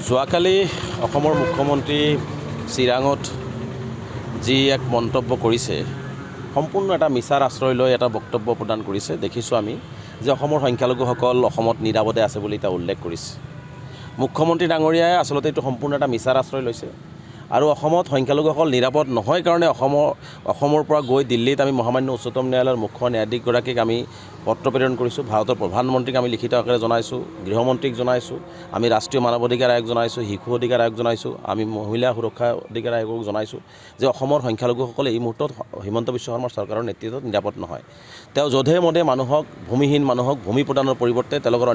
যোৱাকালি অসমৰ মুখ্যমন্ত্ৰী চিৰাঙত যি এক মন্তব্য কৰিছে সম্পূৰ্ণ এটা মিছাৰ আশ্ৰয় লৈ এটা বক্তব্য প্ৰদান কৰিছে। দেখিছোঁ আমি যে অসমৰ সংখ্যালঘুসকল অসমত নিৰাপদে আছে বুলি তেওঁ উল্লেখ কৰিছে। মুখ্যমন্ত্ৰী ডাঙৰীয়াই আচলতে এইটো সম্পূৰ্ণ এটা মিছাৰ আশ্ৰয় লৈছে আৰু অসমত সংখ্যালঘুসকল নিৰাপদ নহয় কাৰণে অসমৰ পৰা গৈ দিল্লীত আমি মহামান্য উচ্চতম ন্যায়ালয়ৰ মুখ্য ন্যায়াধীশগৰাকীক আমি পত্ৰ প্ৰেৰণ কৰিছোঁ। ভাৰতৰ প্ৰধানমন্ত্ৰীক আমি লিখিত আকাৰে জনাইছোঁ, গৃহমন্ত্ৰীক জনাইছোঁ, আমি ৰাষ্ট্ৰীয় মানৱ অধিকাৰ আয়োগ জনাইছোঁ, শিশু অধিকাৰ আয়োগ জনাইছোঁ, আমি মহিলা সুৰক্ষা অধিকাৰ আয়োগক জনাইছোঁ যে অসমৰ সংখ্যালঘুসকলে এই মুহূৰ্তত হিমন্ত বিশ্ব শৰ্মাৰ চৰকাৰৰ নেতৃত্বত নিৰাপদ নহয়। তেওঁ যধে মধে মানুহক, ভূমিহীন মানুহক ভূমি প্ৰদানৰ পৰিৱৰ্তে তেওঁলোকৰ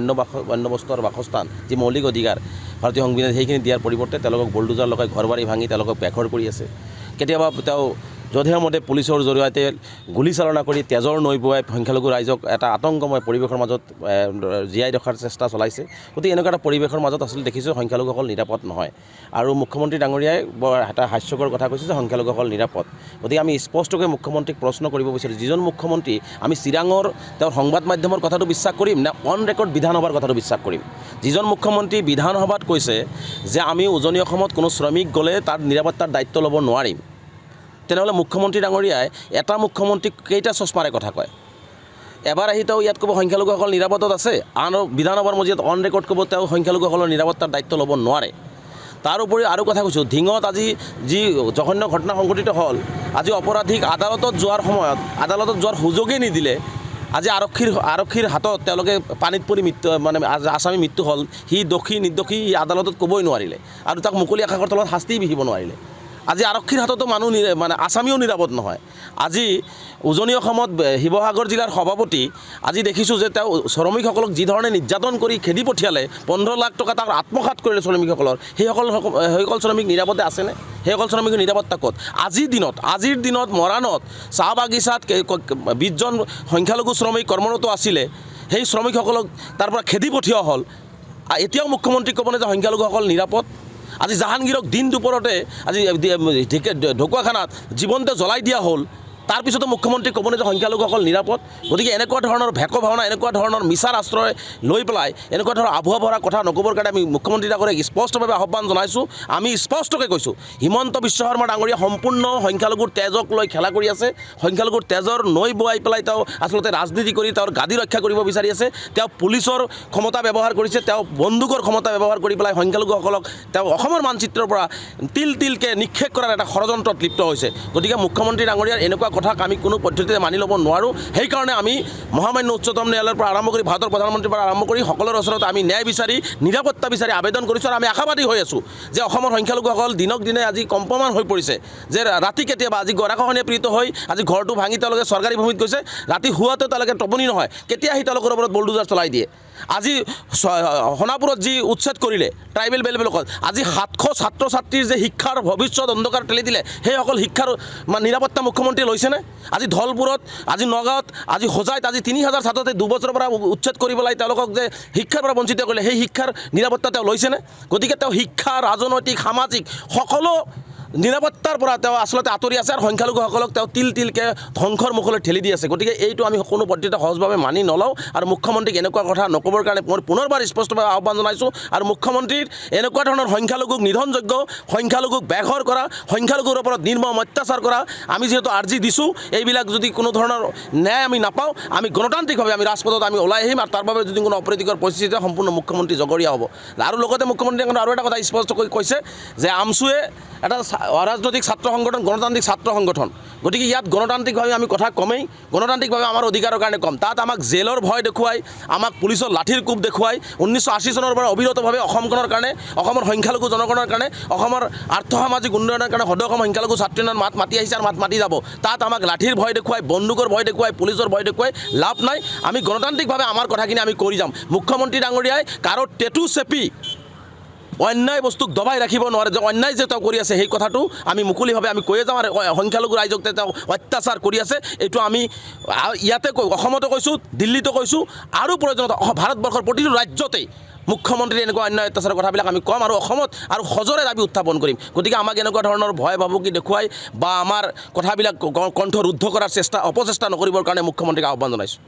অন্য বস্তু আৰু বাসস্থান যি মৌলিক অধিকাৰ ভাৰতীয় সংবিধান সেইখিনি দিয়াৰ পৰিৱৰ্তে তেওঁলোকক বুলডোজাৰ লগাই ঘৰ বাৰী ভাঙি তেওঁলোকক বেঘৰ কৰি আছে। কেতিয়াবা তেওঁ যধে মধে পুলিচৰ জৰিয়তে গুলীচালনা কৰি তেজৰ নৈ বোৱাই সংখ্যালঘু ৰাইজক এটা আতংকময় পৰিৱেশৰ মাজত জীয়াই ৰখাৰ চেষ্টা চলাইছে। গতিকে এনেকুৱা এটা পৰিৱেশৰ মাজত আচলতে দেখিছোঁ সংখ্যালঘুসকল নিৰাপদ নহয় আৰু মুখ্যমন্ত্ৰী ডাঙৰীয়াই বৰ এটা হাস্যকৰ কথা কৈছে যে সংখ্যালঘুসকল নিৰাপদ। গতিকে আমি স্পষ্টকৈ মুখ্যমন্ত্ৰীক প্ৰশ্ন কৰিব বিচাৰোঁ, যিজন মুখ্যমন্ত্ৰী আমি চিৰাঙৰ তেওঁৰ সংবাদ মাধ্যমৰ কথাটো বিশ্বাস কৰিম নে অন ৰেকৰ্ড বিধানসভাৰ কথাটো বিশ্বাস কৰিম? যিজন মুখ্যমন্ত্ৰী বিধানসভাত কৈছে যে আমি উজনি অসমত কোনো শ্ৰমিক গ'লে তাৰ নিৰাপত্তাৰ দায়িত্ব ল'ব নোৱাৰিম, তেনেহ'লে মুখ্যমন্ত্ৰী ডাঙৰীয়াই এটা মুখ্যমন্ত্ৰীক কেইটা চশমাৰে কথা কয়? এবাৰ আহি তেওঁ ইয়াত ক'ব সংখ্যালঘুসকল নিৰাপদত আছে, আন বিধানসভাৰ মজিয়াত অন ৰেকৰ্ড ক'ব তেওঁ সংখ্যালঘুসকলৰ নিৰাপত্তাৰ দায়িত্ব ল'ব নোৱাৰে। তাৰ উপৰি আৰু কথা কৈছোঁ, ধিঙত আজি যি জঘন্য ঘটনা সংঘটিত হ'ল, আজি অপৰাধীক আদালতত যোৱাৰ সময়ত আদালতত যোৱাৰ সুযোগেই নিদিলে। আজি আৰক্ষীৰ হাতত তেওঁলোকে পানীত পৰি আসামী মৃত্যু হ'ল। সি দোষী নিৰ্দোষী সি আদালতত ক'বই নোৱাৰিলে আৰু তাক মুকলি আকাশৰ তলত শাস্তি বিহিব নোৱাৰিলে। আজি আৰক্ষীৰ হাততো মানুহ আসামীও নিৰাপদ নহয়। আজি উজনি অসমত শিৱসাগৰ জিলাৰ সভাপতি আজি দেখিছোঁ যে তেওঁ শ্ৰমিকসকলক যি ধৰণে নিৰ্যাতন কৰি খেদি পঠিয়ালে, 15 লাখ টকা তাক আত্মসাৎ কৰিলে শ্ৰমিকসকলৰ, সেইসকল শ্ৰমিক নিৰাপদে আছেনে? সেইসকল শ্ৰমিকৰ নিৰাপত্তা ক'ত? আজিৰ দিনত মৰাণত চাহ বাগিচাত 20 জন সংখ্যালঘু শ্ৰমিক কৰ্মৰত আছিলে, সেই শ্ৰমিকসকলক তাৰ পৰা খেদি পঠিওৱা হ'ল। এতিয়াও মুখ্যমন্ত্ৰীক ক'বনে যে সংখ্যালঘুসকল নিৰাপদ? আজি জাহাংগীৰক দিন দুপৰতে আজি ঢকুৱাখানাত জীৱনতে জ্বলাই দিয়া হ'ল, তাৰপিছতো মুখ্যমন্ত্ৰী ক'বনে যে সংখ্যালঘুসকল নিৰাপদ? গতিকে এনেকুৱা ধৰণৰ ভেক ভাওনা, এনেকুৱা ধৰণৰ মিছাৰ আশ্ৰয় লৈ পেলাই এনেকুৱা ধৰণৰ আভুৱা ভৰা কথা নক'বৰ কাৰণে আমি মুখ্যমন্ত্ৰী ডাঙৰীয়াক স্পষ্টভাৱে আহ্বান জনাইছোঁ। আমি স্পষ্টকৈ কৈছোঁ, হিমন্ত বিশ্ব শৰ্মা ডাঙৰীয়া সম্পূৰ্ণ সংখ্যালঘুৰ তেজক লৈ খেলা কৰি আছে। সংখ্যালঘুৰ তেজৰ নৈ বোৱাই পেলাই তেওঁ আচলতে ৰাজনীতি কৰি তেওঁৰ গাদী ৰক্ষা কৰিব বিচাৰি আছে। তেওঁ পুলিচৰ ক্ষমতা ব্যৱহাৰ কৰিছে, তেওঁ বন্দুকৰ ক্ষমতা ব্যৱহাৰ কৰি পেলাই সংখ্যালঘুসকলক তেওঁ অসমৰ মানচিত্ৰৰ পৰা তিলকে নিক্ষেপ কৰাৰ এটা ষড়যন্ত্ৰত লিপ্ত হৈছে। গতিকে মুখ্যমন্ত্ৰী ডাঙৰীয়াৰ এনেকুৱা কথাক আমি কোনো পদ্ধতিতে মানি ল'ব নোৱাৰোঁ। সেইকাৰণে আমি মহামান্য উচ্চতম ন্যায়ালয়ৰ পৰা আৰম্ভ কৰি ভাৰতৰ প্ৰধানমন্ত্ৰীৰ পৰা আৰম্ভ কৰি সকলোৰে ওচৰত আমি ন্যায় বিচাৰি নিৰাপত্তা বিচাৰি আবেদন কৰিছোঁ আৰু আমি আশাবাদী হৈ আছোঁ যে অসমৰ সংখ্যালঘুসকল দিনক দিনে আজি কম্পমান হৈ পৰিছে। যে ৰাতি কেতিয়াবা আজি গৰাখহনীয়া পীড়িত হৈ আজি ঘৰটো ভাঙি তেওঁলোকে চৰকাৰী ভূমিত গৈছে, ৰাতি শোৱাতেও তেওঁলোকে টোপনি নহয়, কেতিয়া আহি তেওঁলোকৰ ওপৰত বুলডোজাৰ চলাই দিয়ে। আজি সোণাপুৰত যি উচ্ছেদ কৰিলে ট্ৰাইবেল বেলবিলাকত, আজি 700 ছাত্ৰ ছাত্ৰীৰ যে শিক্ষাৰ ভৱিষ্যত অন্ধকাৰ ঠেলি দিলে, সেইসকল শিক্ষাৰ নিৰাপত্তা মুখ্যমন্ত্ৰীয়ে লৈছেনে? আজি ধলপুৰত, আজি নগাঁৱত, আজি হোজাইত আজি 3000 ছাত্ৰতে 2 বছৰৰ পৰা উচ্ছেদ কৰি পেলাই তেওঁলোকক যে শিক্ষাৰ পৰা বঞ্চিত কৰিলে, সেই শিক্ষাৰ নিৰাপত্তা তেওঁ লৈছেনে? গতিকে তেওঁ শিক্ষা, ৰাজনৈতিক, সামাজিক সকলো নিৰাপত্তাৰ পৰা তেওঁ আচলতে আঁতৰি আছে আৰু সংখ্যালঘুসকলক তেওঁ তিলকে ধ্বংসৰ মুখলৈ ঠেলি দি আছে। গতিকে এইটো আমি কোনো পদ্ধতিতে সহজভাৱে মানি নলওঁ আৰু মুখ্যমন্ত্ৰীক এনেকুৱা কথা নক'বৰ কাৰণে মই পুনৰবাৰ স্পষ্টভাৱে আহ্বান জনাইছোঁ। আৰু মুখ্যমন্ত্ৰীৰ এনেকুৱা ধৰণৰ সংখ্যালঘুক নিধনযোগ্য, সংখ্যালঘুক বেঘৰ কৰা, সংখ্যালঘুৰ ওপৰত নিৰ্মম অত্যাচাৰ কৰা, আমি যিহেতু আৰ্জি দিছোঁ, এইবিলাক যদি কোনো ধৰণৰ ন্যায় আমি নাপাওঁ, আমি গণতান্ত্ৰিকভাৱে আমি ৰাজপথত আমি ওলাই আহিম আৰু তাৰ বাবে যদি কোনো অপ্ৰীতিকৰ পৰিস্থিতি সম্পূৰ্ণ মুখ্যমন্ত্ৰী জগৰীয়া হ'ব। আৰু লগতে মুখ্যমন্ত্ৰীয়ে আৰু এটা কথা স্পষ্টকৈ কৈছে যে আমছুৱে এটা অৰাজনৈতিক ছাত্ৰ সংগঠন, গণতান্ত্ৰিক ছাত্ৰ সংগঠন। গতিকে ইয়াত গণতান্ত্ৰিকভাৱে আমি কথা কমেই, গণতান্ত্ৰিকভাৱে আমাৰ অধিকাৰৰ কাৰণে কম। তাত আমাক জেলৰ ভয় দেখুৱাই, আমাক পুলিচৰ লাঠিৰ কোব দেখুৱাই 1980 চনৰ পৰা অবিৰতভাৱে অসমখনৰ কাৰণে, অসমৰ সংখ্যালঘু জনগণৰ কাৰণে, অসমৰ আৰ্থসামাজিক উন্নয়নৰ কাৰণে সদৌ অসম সংখ্যালঘু ছাত্ৰ উন্নয়ন মাত মাতি আহিছে আৰু মাত মাতি যাব। তাত আমাক লাঠিৰ ভয় দেখুৱাই, বন্দুকৰ ভয় দেখুৱাই, পুলিচৰ ভয় দেখুৱাই লাভ নাই। আমি গণতান্ত্ৰিকভাৱে আমাৰ কথাখিনি আমি কৰি যাম। মুখ্যমন্ত্ৰী ডাঙৰীয়াই কাৰো টেটু চেপি অন্যায় বস্তুক দবাই ৰাখিব নোৱাৰে। যে অন্যায় যে তেওঁ কৰি আছে সেই কথাটো আমি মুকলিভাৱে আমি কৈয়ে যাওঁ আৰু সংখ্যালঘু ৰাইজক তেওঁ অত্যাচাৰ কৰি আছে, এইটো আমি ইয়াতে অসমতো কৈছোঁ, দিল্লীতো কৈছোঁ আৰু প্ৰয়োজনত ভাৰতবৰ্ষৰ প্ৰতিটো ৰাজ্যতেই মুখ্যমন্ত্ৰীৰ এনেকুৱা অন্যায় অত্যাচাৰৰ কথাবিলাক আমি ক'ম আৰু অসমত আৰু সজোৰে দাবী উত্থাপন কৰিম। গতিকে আমাক এনেকুৱা ধৰণৰ ভয় ভাবুকি দেখুৱাই বা আমাৰ কথাবিলাক কণ্ঠ ৰুদ্ধ কৰাৰ অপচেষ্টা নকৰিবৰ কাৰণে মুখ্যমন্ত্ৰীক আহ্বান জনাইছোঁ।